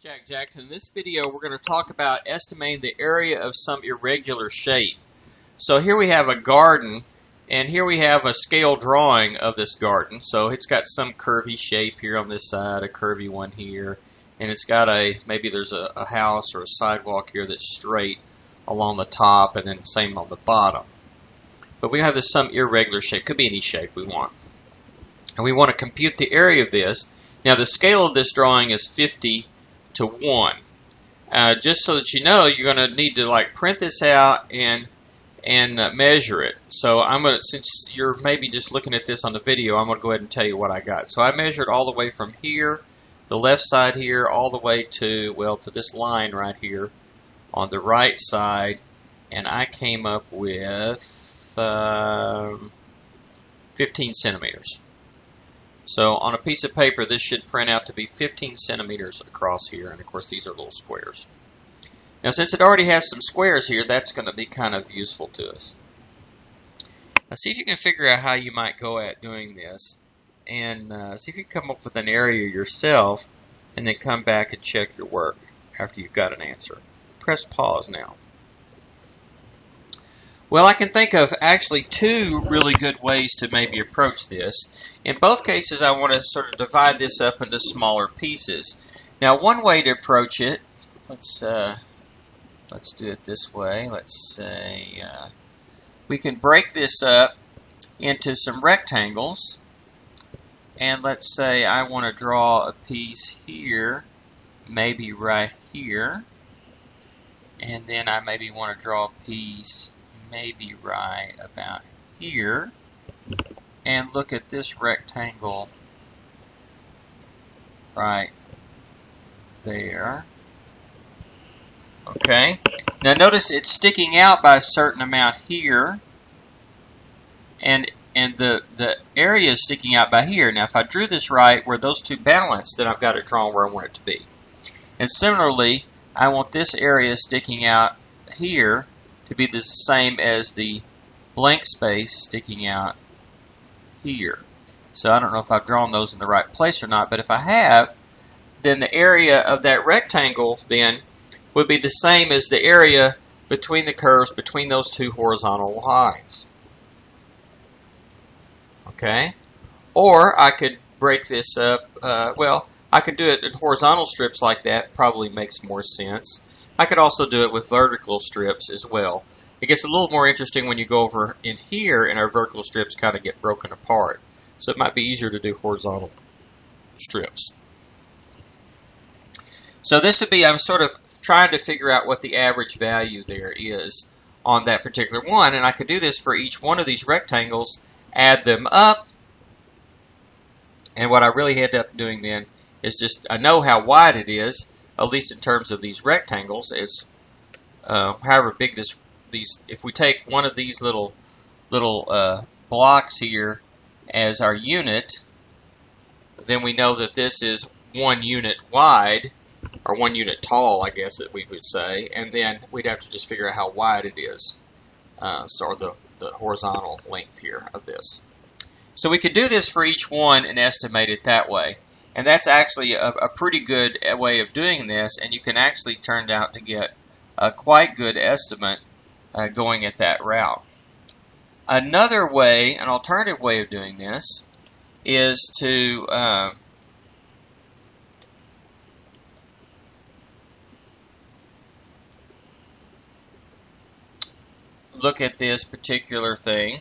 Jack Jackson. In this video, we're going to talk about estimating the area of some irregular shape. So here we have a garden, and here we have a scale drawing of this garden. So it's got some curvy shape here on this side, a curvy one here, and it's got maybe there's a house or a sidewalk here that's straight along the top, and then same on the bottom. But we have this some irregular shape, could be any shape we want. And we want to compute the area of this. Now the scale of this drawing is 50 to 1. Just so that you know, you're going to need to print this out and measure it. So I'm going to, since you're maybe just looking at this on the video, I'm going to go ahead and tell you what I got. So I measured all the way from here, the left side here, all the way to, well, to this line right here on the right side, and I came up with 15 centimeters. So on a piece of paper, this should print out to be 15 centimeters across here, and of course these are little squares. Now since it already has some squares here, that's going to be kind of useful to us. Now see if you can figure out how you might go at doing this, and see if you can come up with an area yourself, and then come back and check your work after you've got an answer. Press pause now. Well, I can think of actually two really good ways to maybe approach this. In both cases, I want to sort of divide this up into smaller pieces. Now, one way to approach it, let's do it this way. Let's say we can break this up into some rectangles, and let's say I want to draw a piece here, maybe right here, and then I maybe want to draw a piece maybe right about here, and look at this rectangle right there. Okay, now notice it's sticking out by a certain amount here, and the area is sticking out by here. Now if I drew this right where those two balance, then I've got it drawn where I want it to be. And similarly, I want this area sticking out here to be the same as the blank space sticking out here. So I don't know if I've drawn those in the right place or not, but if I have, then the area of that rectangle then would be the same as the area between the curves between those two horizontal lines. Okay? Or I could break this up, well, I could do it in horizontal strips like that, probably makes more sense. I could also do it with vertical strips as well. It gets a little more interesting when you go over in here and our vertical strips kind of get broken apart. So it might be easier to do horizontal strips. So this would be, I'm sort of trying to figure out what the average value there is on that particular one. And I could do this for each one of these rectangles, add them up. And what I really end up doing then is just, I know how wide it is, at least in terms of these rectangles. It's however big these, if we take one of these little blocks here as our unit, then we know that this is 1 unit wide, or 1 unit tall, I guess that we would say, and then we'd have to just figure out how wide it is, so the horizontal length here of this. So we could do this for each one and estimate it that way. And that's actually a pretty good way of doing this, and you can actually turn out to get a quite good estimate going at that route. Another way, an alternative way of doing this, is to look at this particular thing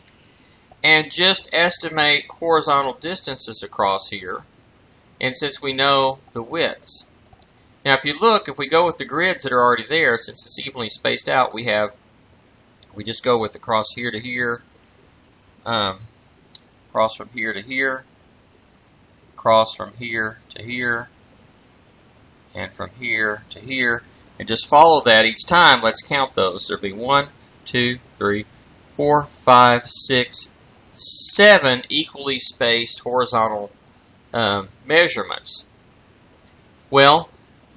and just estimate horizontal distances across here. And since we know the widths. Now if you look, if we go with the grids that are already there, since it's evenly spaced out, we just go with across here to here, across from here to here, across from here to here, and from here to here, and just follow that each time. Let's count those. There'll be 1, 2, 3, 4, 5, 6, 7 equally spaced horizontal measurements. Well,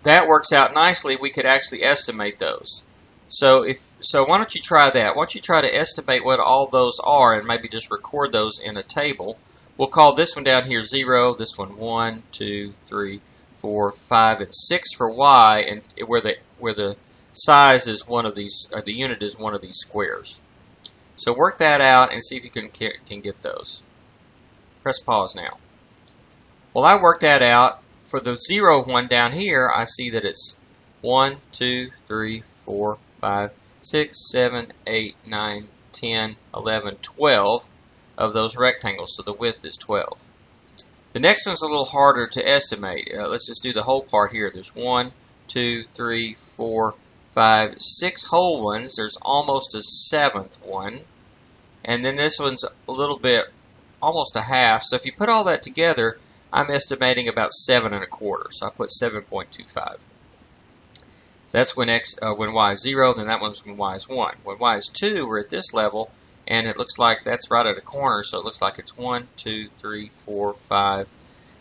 that works out nicely. We could actually estimate those. So why don't you try that? Why don't you try to estimate what all those are and maybe just record those in a table. We'll call this one down here 0, this one 1, 2, 3, 4, 5, and 6 for y, and where the size is one of these, or the unit is one of these squares. So work that out and see if you can get those. Press pause now. Well, I worked that out. For the 0 one down here, I see that it's 1, 2, 3, 4, 5, 6, 7, 8, 9, 10, 11, 12 of those rectangles, so the width is 12. The next one's a little harder to estimate. Let's just do the whole part here. There's 1, 2, 3, 4, 5, 6 whole ones. There's almost a 7th one. And then this one's a little bit, almost a half. So if you put all that together, I'm estimating about 7 1/4. So I put 7.25. That's when y is 0, then that one's when y is 1. When y is 2, we're at this level, and it looks like that's right at a corner, so it looks like it's 1, 2, 3, 4, 5.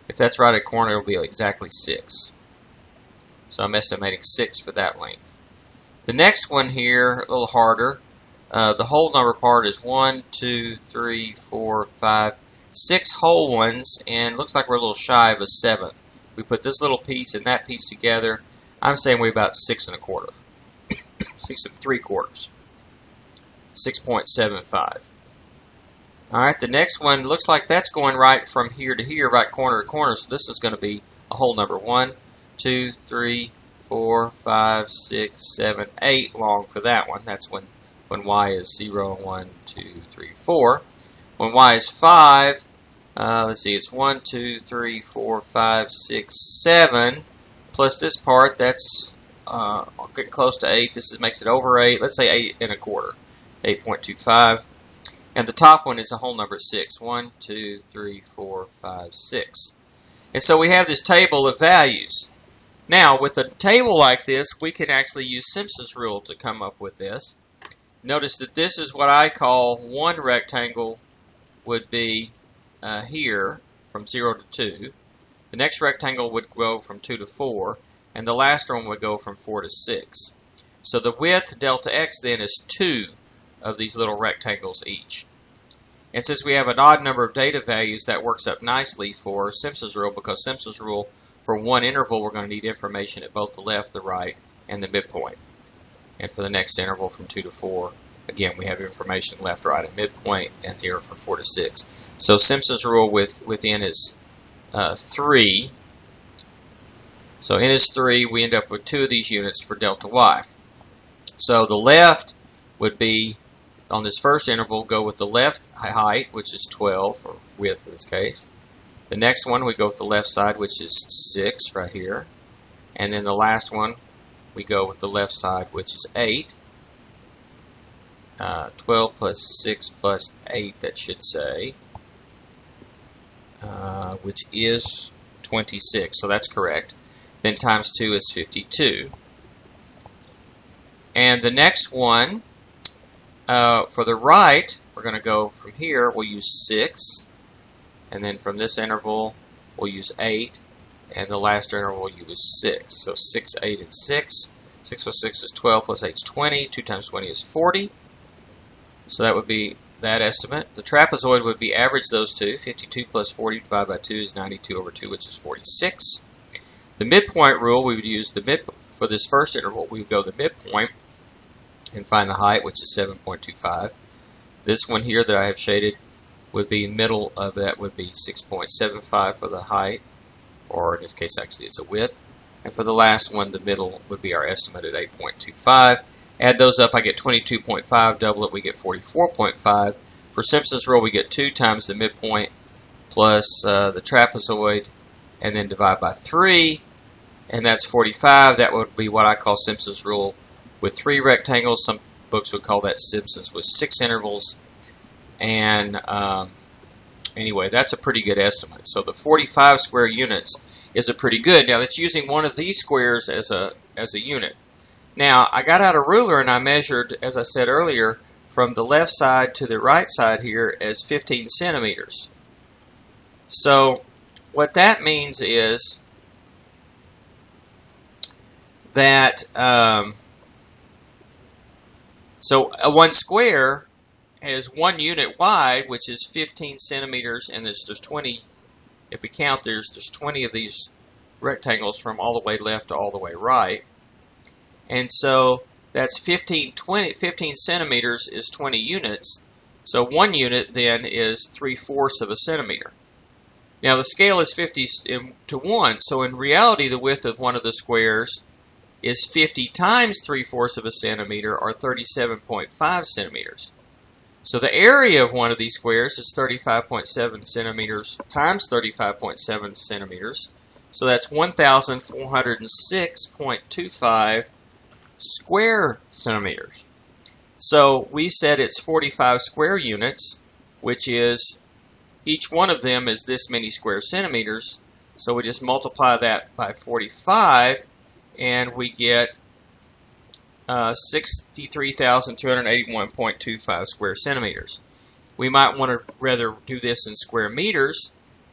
If that's right at a corner, it'll be exactly 6. So I'm estimating 6 for that length. The next one here, a little harder. The whole number part is 1, 2, 3, 4, 5, 6 whole ones, and looks like we're a little shy of a 7th. We put this little piece and that piece together. I'm saying we're about 6 1/4. 6 3/4. 6.75. Alright, the next one looks like that's going right from here to here, right corner to corner, so this is going to be a whole number. 1, 2, 3, 4, 5, 6, 7, 8 long for that one. That's when y is 0, 1, 2, 3, 4. When y is 5, let's see, it's 1, 2, 3, 4, 5, 6, 7, plus this part, that's getting close to 8. This makes it over 8. Let's say 8 1/4. 8.25. And the top one is a whole number 6. 1, 2, 3, 4, 5, 6. And so we have this table of values. Now, with a table like this, we can actually use Simpsons Rule to come up with this. Notice that this is what I call one rectangle would be here from 0 to 2. The next rectangle would go from 2 to 4. And the last one would go from 4 to 6. So the width, delta x, then is 2 of these little rectangles each. And since we have an odd number of data values, that works up nicely for Simpsons Rule, because Simpsons Rule, for one interval, we're going to need information at both the left, the right, and the midpoint. And for the next interval from 2 to 4, again, we have information left, right, and midpoint, and here from 4 to 6. So Simpsons Rule within is 3. So n is 3, we end up with 2 of these units for delta y. So the left would be, on this first interval, go with the left height, which is 12, or width in this case. The next one, we go with the left side, which is 6 right here. And then the last one, we go with the left side, which is 8. 12 plus 6 plus 8, that should say, which is 26, so that's correct. Then times 2 is 52. And the next one, for the right, we're going to go from here, we'll use 6. And then from this interval, we'll use 8. And the last interval, we'll use 6. So 6, 8, and 6. 6 plus 6 is 12, plus 8 is 20. 2 times 20 is 40. So that would be that estimate. The trapezoid would be average those two. 52 plus 40 divided by 2 is 92 over 2, which is 46. The midpoint rule, we would use for this first interval, we would go the midpoint and find the height, which is 7.25. This one here that I have shaded would be middle of that, would be 6.75 for the height, or in this case actually it's a width. And for the last one, the middle would be our estimate at 8.25. Add those up, I get 22.5, double it, we get 44.5. For Simpsons Rule, we get 2 times the midpoint plus the trapezoid, and then divide by 3, and that's 45. That would be what I call Simpsons Rule with 3 rectangles. Some books would call that Simpsons with 6 intervals. And anyway, that's a pretty good estimate. So the 45 square units is a pretty good. Now that's using one of these squares as a unit. Now I got out a ruler and I measured, as I said earlier, from the left side to the right side here as 15 centimeters. So what that means is that so a 1 square has 1 unit wide, which is 15 centimeters, and there's 20. If we count, there's 20 of these rectangles from all the way left to all the way right. And so that's 15 centimeters is 20 units. So 1 unit then is 3/4 of a centimeter. Now the scale is 50 to 1, so in reality the width of one of the squares is 50 times 3/4 of a centimeter, or 37.5 centimeters. So the area of one of these squares is 35.7 centimeters times 35.7 centimeters. So that's 1,406.25 square centimeters. So we said it's 45 square units, which is, each one of them is this many square centimeters. So we just multiply that by 45, and we get 63,281.25 square centimeters. We might want to rather do this in square meters.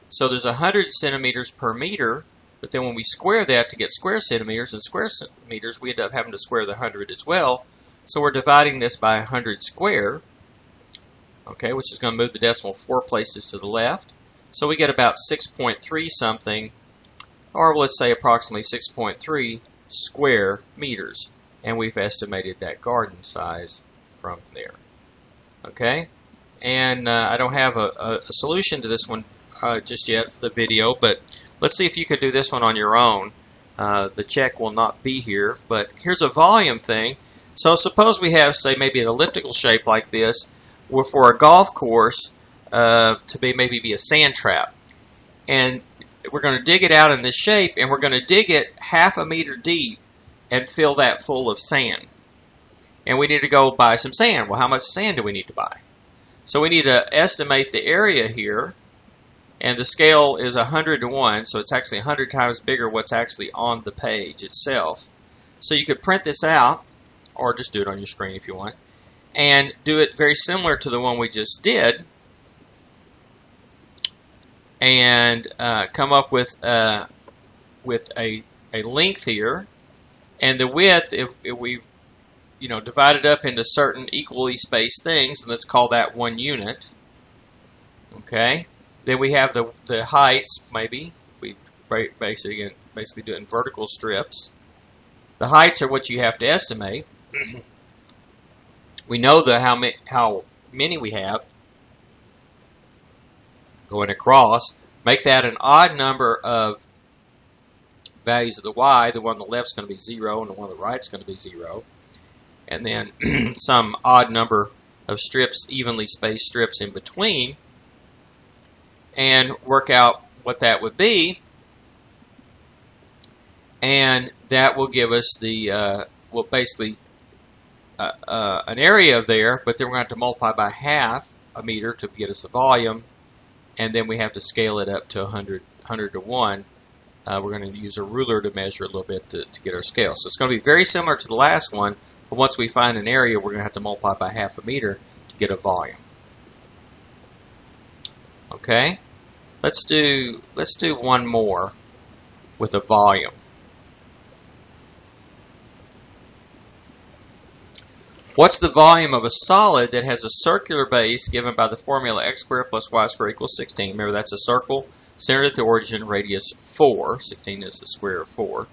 So there's 100 centimeters per meter, but then when we square that to get square centimeters and square meters, we end up having to square the 100 as well. So we're dividing this by 100 square, okay, which is going to move the decimal 4 places to the left. So we get about 6.3 something, or let's say approximately 6.3 square meters. And we've estimated that garden size from there. Okay, and I don't have a solution to this one just yet for the video, but let's see if you could do this one on your own. The check will not be here, but here's a volume thing. So suppose we have, say, maybe an elliptical shape like this, or for a golf course to maybe be a sand trap. And we're going to dig it out in this shape, and we're going to dig it 1/2 meter deep and fill that full of sand. And we need to go buy some sand. Well, how much sand do we need to buy? So we need to estimate the area here, and the scale is 100 to 1, so it's actually 100 times bigger what's actually on the page itself. So you could print this out, or just do it on your screen if you want, and do it very similar to the one we just did, and come up with a length here. And the width, if we divide it up into certain equally spaced things, and let's call that 1 unit. Okay. Then we have the heights, maybe. We basically do it in vertical strips. The heights are what you have to estimate. We know how many we have going across. Make that an odd number of values of the y. The one on the left is going to be 0, and the one on the right is going to be 0. And then some odd number of strips, evenly spaced strips in between, and work out what that would be. And that will give us the, well, basically an area of there, but then we're going to have to multiply by 1/2 a meter to get us a volume, and then we have to scale it up to 100 to 1. We're going to use a ruler to measure a little bit to get our scale. So it's going to be very similar to the last one, but once we find an area, we're going to have to multiply by 1/2 a meter to get a volume. Okay, let's do one more with a volume. What's the volume of a solid that has a circular base given by the formula x squared plus y squared equals 16? Remember, that's a circle centered at the origin, radius 4. 16 is the square of 4.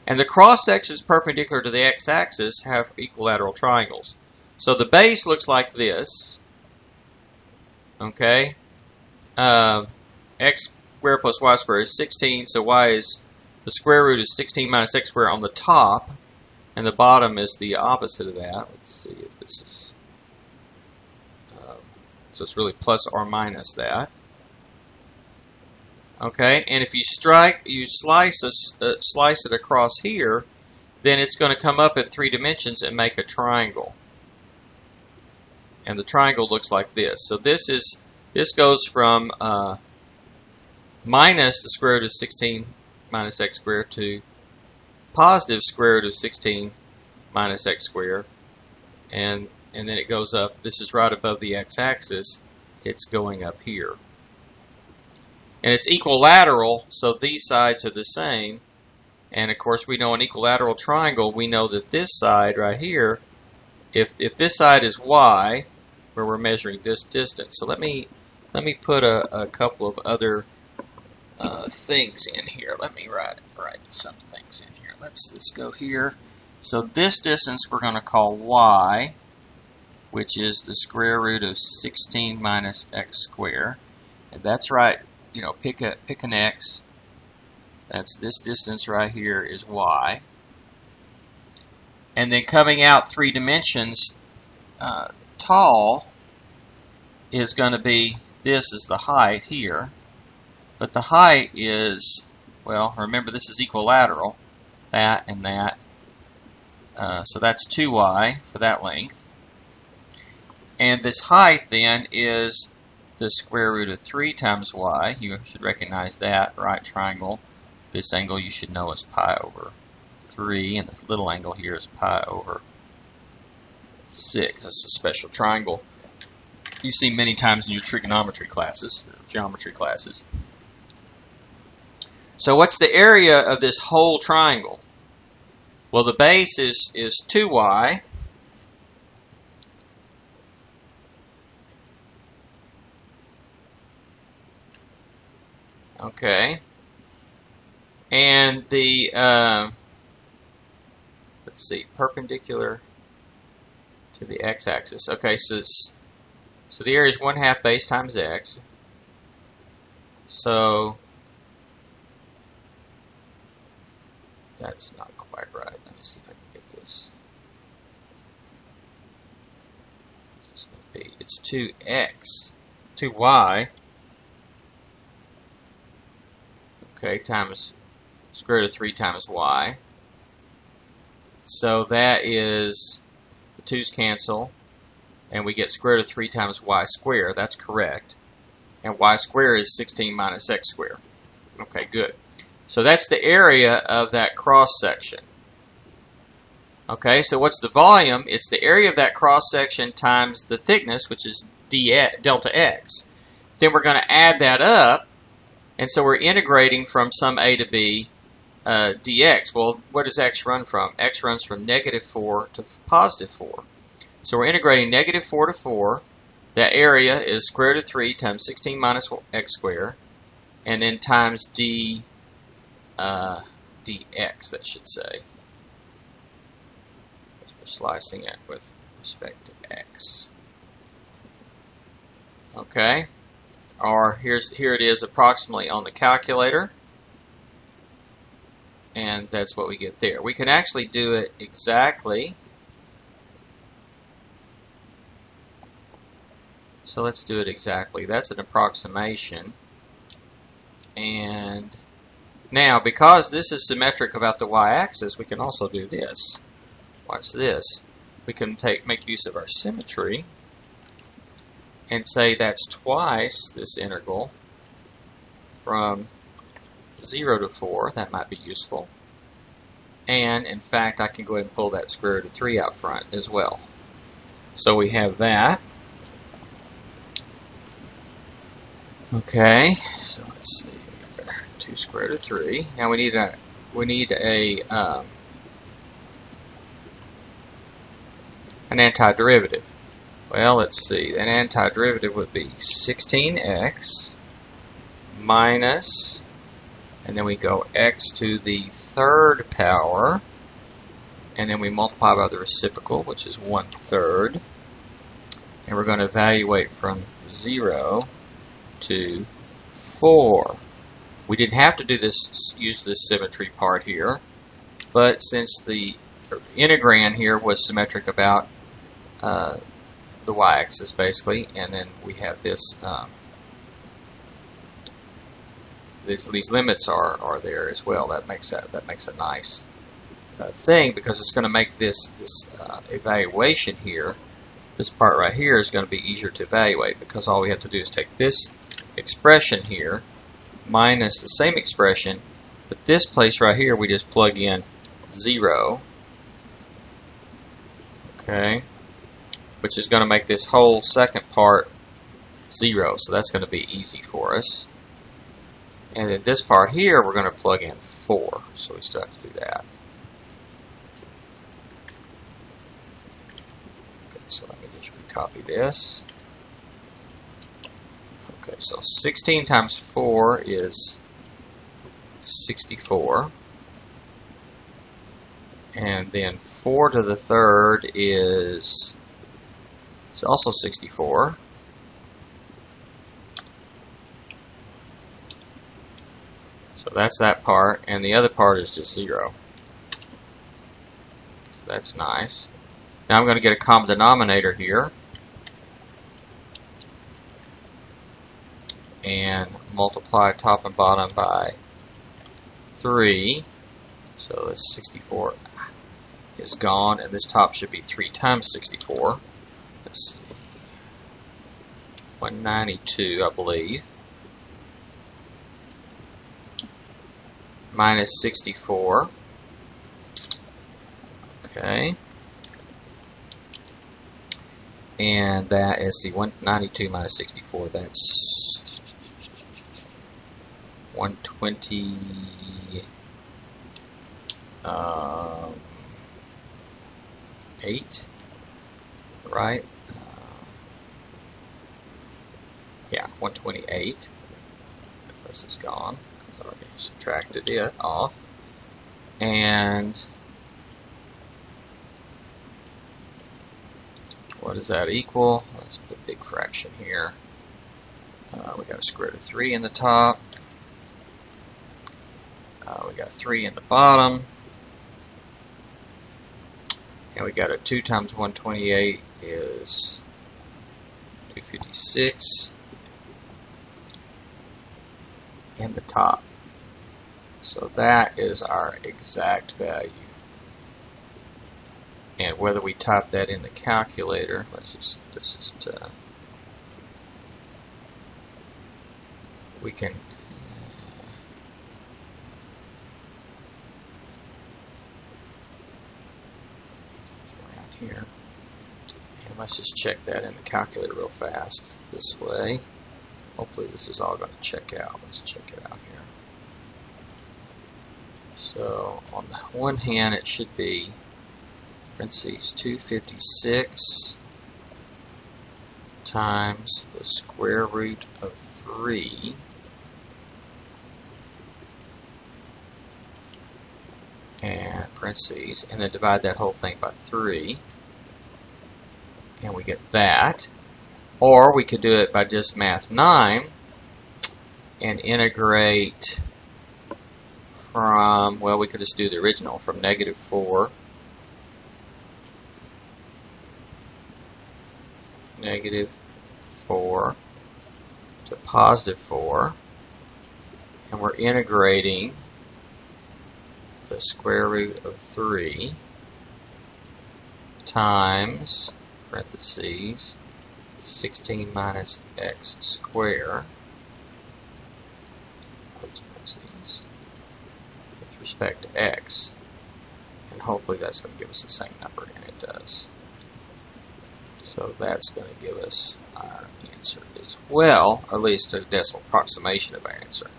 And the cross sections perpendicular to the x-axis have equilateral triangles. So the base looks like this. Okay, x squared plus y squared is 16, so y is, the square root is 16 minus x squared on the top, and the bottom is the opposite of that. Let's see if this is, so it's really plus or minus that. Okay, and if you slice it across here, then it's going to come up in 3 dimensions and make a triangle. And the triangle looks like this. So this goes from minus the square root of 16 minus x squared to positive square root of 16 minus x squared, and then it goes up. This is right above the x-axis. It's going up here. And it's equilateral, so these sides are the same. And of course, we know an equilateral triangle, we know that this side right here, if this side is y, where we're measuring this distance. So let me put a couple of other things in here. Let me write some things in here. Let's go here. So this distance we're going to call y, which is the square root of 16 minus x squared. And that's right, you know, pick an x. That's this distance right here is y. And then coming out 3 dimensions, tall is going to be, this is the height here. But the height is, well, remember this is equilateral, that and that. So that's 2y for that length. And this height then is the square root of 3 times y. You should recognize that, right triangle. This angle you should know is pi over 3, and this little angle here is pi over 6. That's a special triangle you see many times in your trigonometry classes, geometry classes. So what's the area of this whole triangle? Well, the base is 2y. Okay. And the, let's see, perpendicular to the x-axis. Okay, so the area is 1/2 base times x. So that's not quite right. Let me see if I can get this. It's going to be, it's 2y, okay, times square root of 3 times y. So that is, the 2's cancel, and we get square root of 3 times y squared. That's correct. And y squared is 16 minus x squared. Okay, good. So that's the area of that cross section. Okay, so what's the volume? It's the area of that cross section times the thickness, which is delta x. Then we're going to add that up, and so we're integrating from some a to b dx. Well, what does x run from? X runs from -4 to +4. So we're integrating -4 to 4. That area is square root of 3 times 16 minus x squared, and then times dx, that should say. We're slicing it with respect to x. Okay, or here it is approximately on the calculator, and that's what we get there. We can actually do it exactly. So let's do it exactly. That's an approximation. And now, because this is symmetric about the y-axis, we can also do this. Watch this. We can make use of our symmetry and say that's twice this integral from 0 to 4. That might be useful. And in fact, I can go ahead and pull that square root of 3 out front as well. So we have that. Okay, so let's see. We got the 2 square root of 3. Now we need an antiderivative. Well, let's see. An antiderivative would be 16x minus, and then we go x to the 3rd power, and then we multiply by the reciprocal, which is 1/3, and we're going to evaluate from 0 to 4. We didn't have to do this, use this symmetry part here, but since the integrand here was symmetric about the y-axis basically, and then we have this these limits are there as well. That makes a nice thing, because it's going to make this evaluation here, this part right here, is going to be easier to evaluate, because all we have to do is take this expression here minus the same expression, but this place right here we just plug in 0, okay, which is going to make this whole second part 0, so that's going to be easy for us. And then this part here we're going to plug in 4, so we still have to do that. Okay, so let me just recopy this. Okay, so 16 times 4 is 64. And then 4 to the third is also 64. So that's that part, and the other part is just 0. So that's nice. Now I'm going to get a common denominator here and multiply top and bottom by 3. So that's 64 is gone, and this top should be 3 times 64. Let's see, 192, I believe, minus 64. Okay. And that is, see, 192 minus 64, that's 128, right? Yeah, 128. This is gone. So I subtracted it off. And what does that equal? Let's put a big fraction here. We got a square root of 3 in the top. We got 3 in the bottom. And we got a 2 times 128 is 256 in the top. So that is our exact value. And whether we type that in the calculator, we can around here, and let's just check that in the calculator real fast this way. Hopefully this is all going to check out. Let's check it out here. So on the one hand, it should be parentheses 256 times the square root of 3 and parentheses, and then divide that whole thing by 3, and we get that. Or we could do it by just math 9 and integrate from, well, we could just do the original, from -4 to +4, and we're integrating the square root of 3 times, parentheses, 16 minus x squared, with respect to x, and hopefully that's going to give us the same number, and it does. So that's going to give us our answer as well, or at least a decimal approximation of our answer.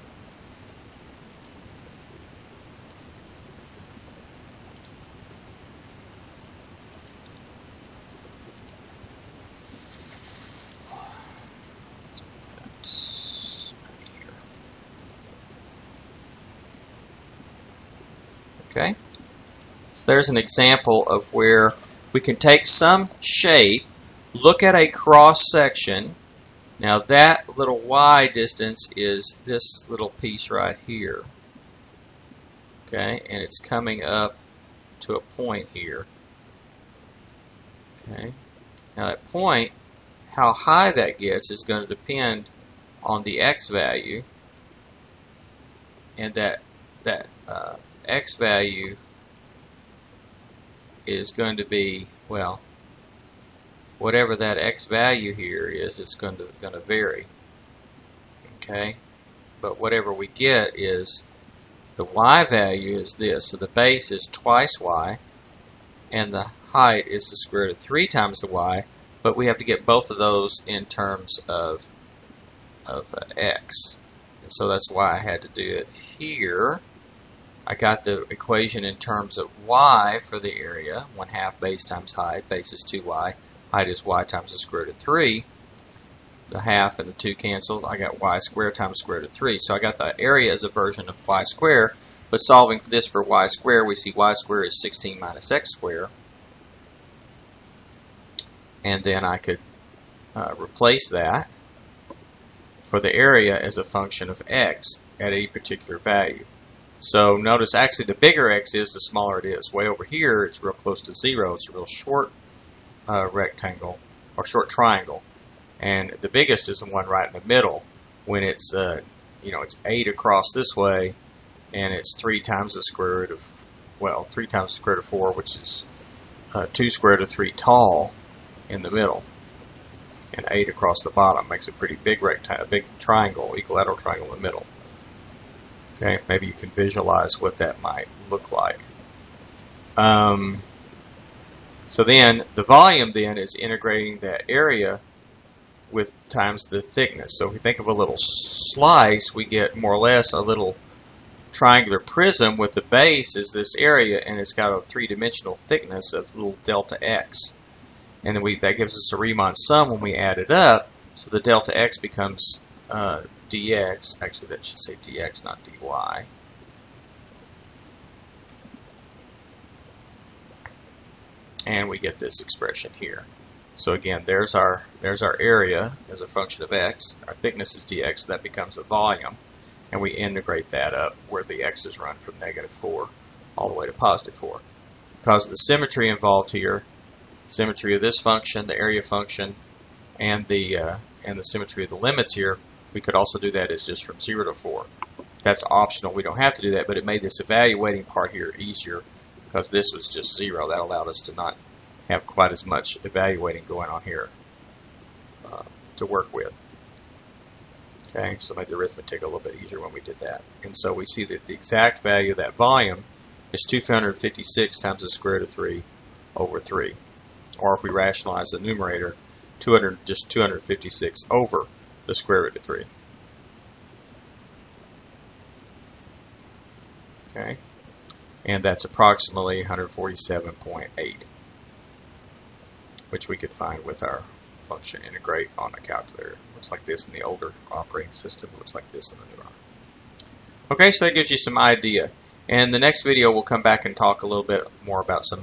Okay, so there's an example of where we can take some shape, look at a cross section. Now that little y distance is this little piece right here. Okay, and it's coming up to a point here. Okay, now that point, how high that gets is going to depend on the x value, and that x value is going to be, well, whatever that x value here is, it's going to vary. Okay, but whatever we get is the y value is this. So the base is twice y, and the height is the square root of 3 times the y. But we have to get both of those in terms of x, and so that's why I had to do it here. I got the equation in terms of y for the area, 1/2 base times height. Base is 2y. Height is y times the square root of 3. The half and the 2 canceled. I got y squared times square root of 3. So I got the area as a version of y squared. But solving for this for y squared, we see y squared is 16 minus x squared. And then I could replace that for the area as a function of x at a particular value. So notice actually the bigger x is, the smaller it is. Way over here, it's real close to 0. It's a real short rectangle or short triangle. And the biggest is the one right in the middle when it's, it's 8 across this way, and it's 3 times the square root of, 3 times the square root of 4, which is 2 square root of 3 tall in the middle. And 8 across the bottom makes a pretty big rectangle, a big triangle, equilateral triangle in the middle. Okay, maybe you can visualize what that might look like. So then the volume then is integrating that area with times the thickness. So if we think of a little slice, we get more or less a little triangular prism with the base is this area, and it's got a 3-dimensional thickness of little delta x. And then that gives us a Riemann sum when we add it up. So the delta x becomes dx. Actually, that should say dx, not dy. And we get this expression here. So again, there's our area as a function of x. Our thickness is dx, so that becomes a volume. And we integrate that up where the x's run from -4 all the way to +4. Because of the symmetry involved here, symmetry of this function, the area function, and the symmetry of the limits here, we could also do that as just from 0 to 4. That's optional. We don't have to do that, but it made this evaluating part here easier because this was just 0. That allowed us to not have quite as much evaluating going on here to work with. Okay, so made the arithmetic a little bit easier when we did that. And so we see that the exact value of that volume is 256 times the square root of 3 over 3. Or if we rationalize the numerator, 256 over the square root of 3. Okay, and that's approximately 147.8, which we could find with our function integrate on a calculator. Looks like this in the older operating system. Looks like this in the newer one. Okay, so that gives you some idea. And the next video we'll come back and talk a little bit more about some